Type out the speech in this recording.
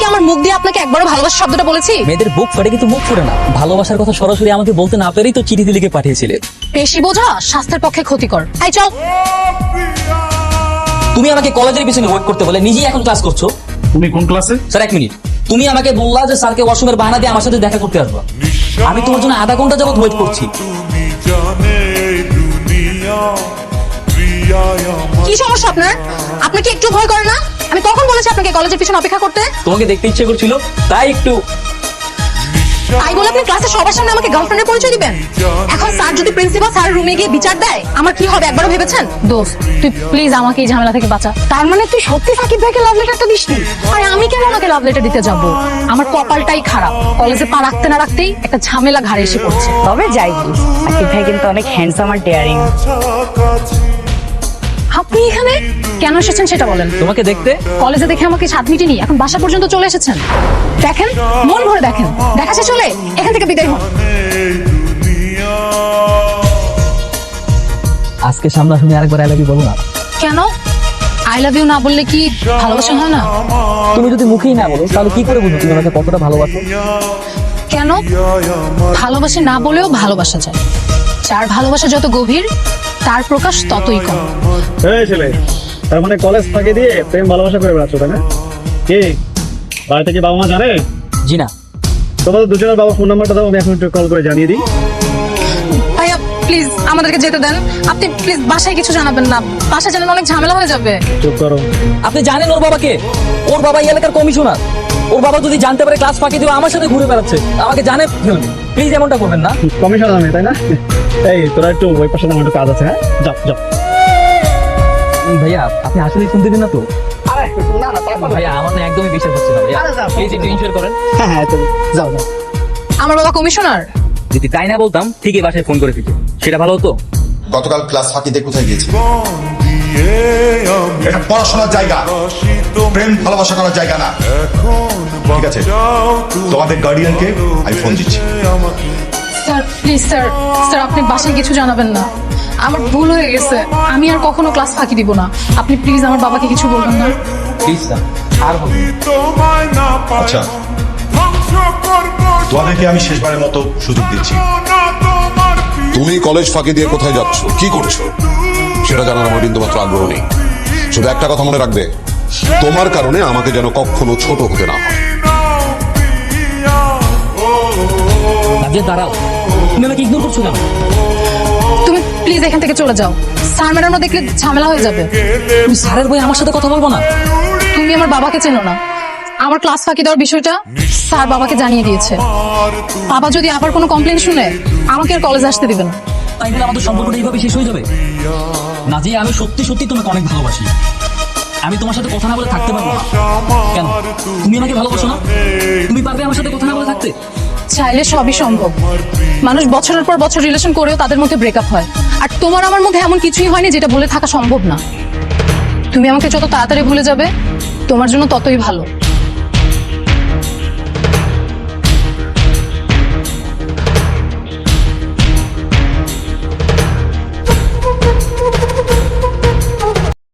আমার মুখ দিয়ে আপনাকে একবারও ভালোবাসা শব্দটা বলেছি? মেয়েদের বুক ফাটে কিন্তু মুখ ফুটে না। ভালোবাসার কথা সরাসরি আমাকে বলতে না পেরেই তো চিঠি লিখে পাঠিয়েছিলে। বেশি বোঝা স্বাস্থ্যের পক্ষে ক্ষতিকর। এই চল। তুমি আমাকে কলেজের পিছনে ওয়েট করতে বলে নিজেই এখন ক্লাস করছো। তুমি কোন ক্লাসে? Sir 1 minute. তুমি আমাকে বললা যে স্যারকে ওয়াশরুমের বাহানা দিয়ে আমার সাথে দেখা করতে আসবা। আমি তোমার জন্য আধা ঘন্টা যাবত ওয়েট করছি। কি সমস্যা আপনার? আপনি কি একটু ভয় করে না? আমি কখন বলেছি আপনাকে কলেজের পিছনে অপেক্ষা করতে? তোমাকে দেখতে ইচ্ছে করছিল তাই একটু। তাই বলে আপনি ক্লাসে সবার সামনে আমাকে গার্লফ্রেন্ডের পরিচয় দিবেন? এখন স্যার যদি প্রিন্সিপাল স্যার রুমে গিয়ে বিচার দেয় আমার কি হবে একবারও ভেবেছেন? দোস্ত তুই প্লিজ আমাকে এই ঝামেলা থেকে বাঁচা। তার মানে তুই সত্যি সাকিব ভাইকে লাভ লেটারটা দিসনি? আর আমি কেন ওনাকে লাভ লেটার দিতে যাব? আমার কপালটাই খারাপ, কলেজে পা রাখতে না রাখতেই একটা ঝামেলা ঘাড়ে এসে পড়ছে। তবে যাই বলিস, সাকিব ভাই কিন্তু অনেক হ্যান্ডসাম আর ডেয়ারিং। আপনি এখানে কেন এসেছেন সেটা বলেন। তোমাকে দেখতে। কলেজে দেখে আমাকে সাত মিটিনি, এখন বাসা পর্যন্ত চলে এসেছেন। দেখেন, মন ভরে দেখেন, দেখা শেষ হলে এখান থেকে বিদায় হন। আজকে সামনাসামনি আরেকবার আই লাভ ইউ বলো না। কেন? আই লাভ ইউ না বললে কি ভালোবাসা হয় না? তুমি যদি মুখেই না বলো তাহলে কি করে বুঝো তুমি আমাকে কতটা ভালোবাসো? কেন? ভালোবাসে না বলেও ভালোবাসা যায়। যার ভালোবাসা যত গভীর তার প্রকাশ ততই কম। এই ছেলে, তার মানে কলেজ ফাঁকি দিয়ে প্রেম ভালোবাসা করে বেড়াচ্ছ তাই না? কি বাড়িতে কি বাবা মা জানে? জি না। তোমাদের দুজনের বাবার ফোন নাম্বারটা দাও, আমি এখন একটু কল করে জানিয়ে দিই। ভাইয়া প্লিজ আমাদেরকে যেতে দেন। আপনি প্লিজ বাসায় কিছু জানাবেন না, বাসায় জানালে অনেক ঝামেলা হয়ে যাবে। চুপ করো। আপনি জানেন ওর বাবাকে? ওর বাবা এই এলাকার কমিশনার। ওর বাবা যদি জানতে পারে ক্লাস ফাঁকি দিয়ে আমার সাথে ঘুরে বেড়াচ্ছে, আমাকে জানে প্লিজ এমনটা করবেন না। কমিশন আমি তাই না? এই তোরা একটু ওই পাশে আমার একটু কাজ আছে, হ্যাঁ যাও যাও। ভাইয়া আপনি আসলে শুনতে দিন না তো? ভাইয়া আমার না একদমই বিশ্বাস হচ্ছে না ভাইয়া, প্লিজ একটু ইনশিওর করেন। হ্যাঁ হ্যাঁ তুমি যাও যাও। আমার বাবা কমিশনার? যদি তাই না বলতাম ঠিকই বাসায় ফোন করে দিতে, সেটা ভালো হতো। গতকাল ক্লাস ফাঁকিতে কোথায় গিয়েছি? এটা পড়াশোনার জায়গা, প্রেম ভালোবাসা করার জায়গা না। ঠিক আছে, তোমাদের গার্ডিয়ানকে আমি ফোন দিচ্ছি। স্যার প্লিজ স্যার, স্যার আপনি বাসায় কিছু জানাবেন না। আমার ভুল হয়ে গেছে, আমি আর কখনো ক্লাস ফাঁকি দিব না। আপনি প্লিজ আমার বাবাকে কিছু বলবেন না। প্লিজ স্যার, আর হবে। আচ্ছা, তোমাদেরকে আমি শেষবারের মতো সুযোগ দিচ্ছি। তুমি কলেজ ফাঁকি দিয়ে কোথায় যাচ্ছ, কি করছো সেটা জানার আমার বিন্দুমাত্র আগ্রহ নেই। শুধু একটা কথা মনে রাখবে, তোমার কারণে আমাকে যেন কখনো ছোট হতে না হয়। নাজিয়া দাঁড়াও, তুমি আমাকে ইগনোর করছো কেন? তুমি প্লিজ এখান থেকে চলে যাও, স্যার ম্যাডামরা দেখলে ঝামেলা হয়ে যাবে। তুমি স্যারের বই আমার সাথে কথা বলবো না? তুমি আমার বাবাকে চেনো না। আমার ক্লাস ফাঁকি দেওয়ার বিষয়টা স্যার বাবাকে জানিয়ে দিয়েছে। বাবা যদি আবার কোনো কমপ্লেন শুনে আমাকে আর কলেজে আসতে দিবে না। তাই বলে আমাদের সম্পর্কটা এইভাবে শেষ হয়ে যাবে? নাজিয়া আমি সত্যি সত্যি তোমাকে অনেক ভালোবাসি। আমি তোমার সাথে কথা না বলে থাকতে পারবো না। কেন? তুমি আমাকে ভালোবাসো না? তুমি পারবে আমার সাথে কথা না বলে থাকতে? চাইলে সবই সম্ভব। মানুষ বছরের পর বছর রিলেশন করেও তাদের মধ্যে ব্রেকআপ হয়। আর তোমার আমার মধ্যে এমন কিছুই হয়নি যেটা বলে থাকা সম্ভব না। তুমি আমাকে যত তাড়াতাড়ি ভুলে যাবে তোমার জন্য ততই ভালো।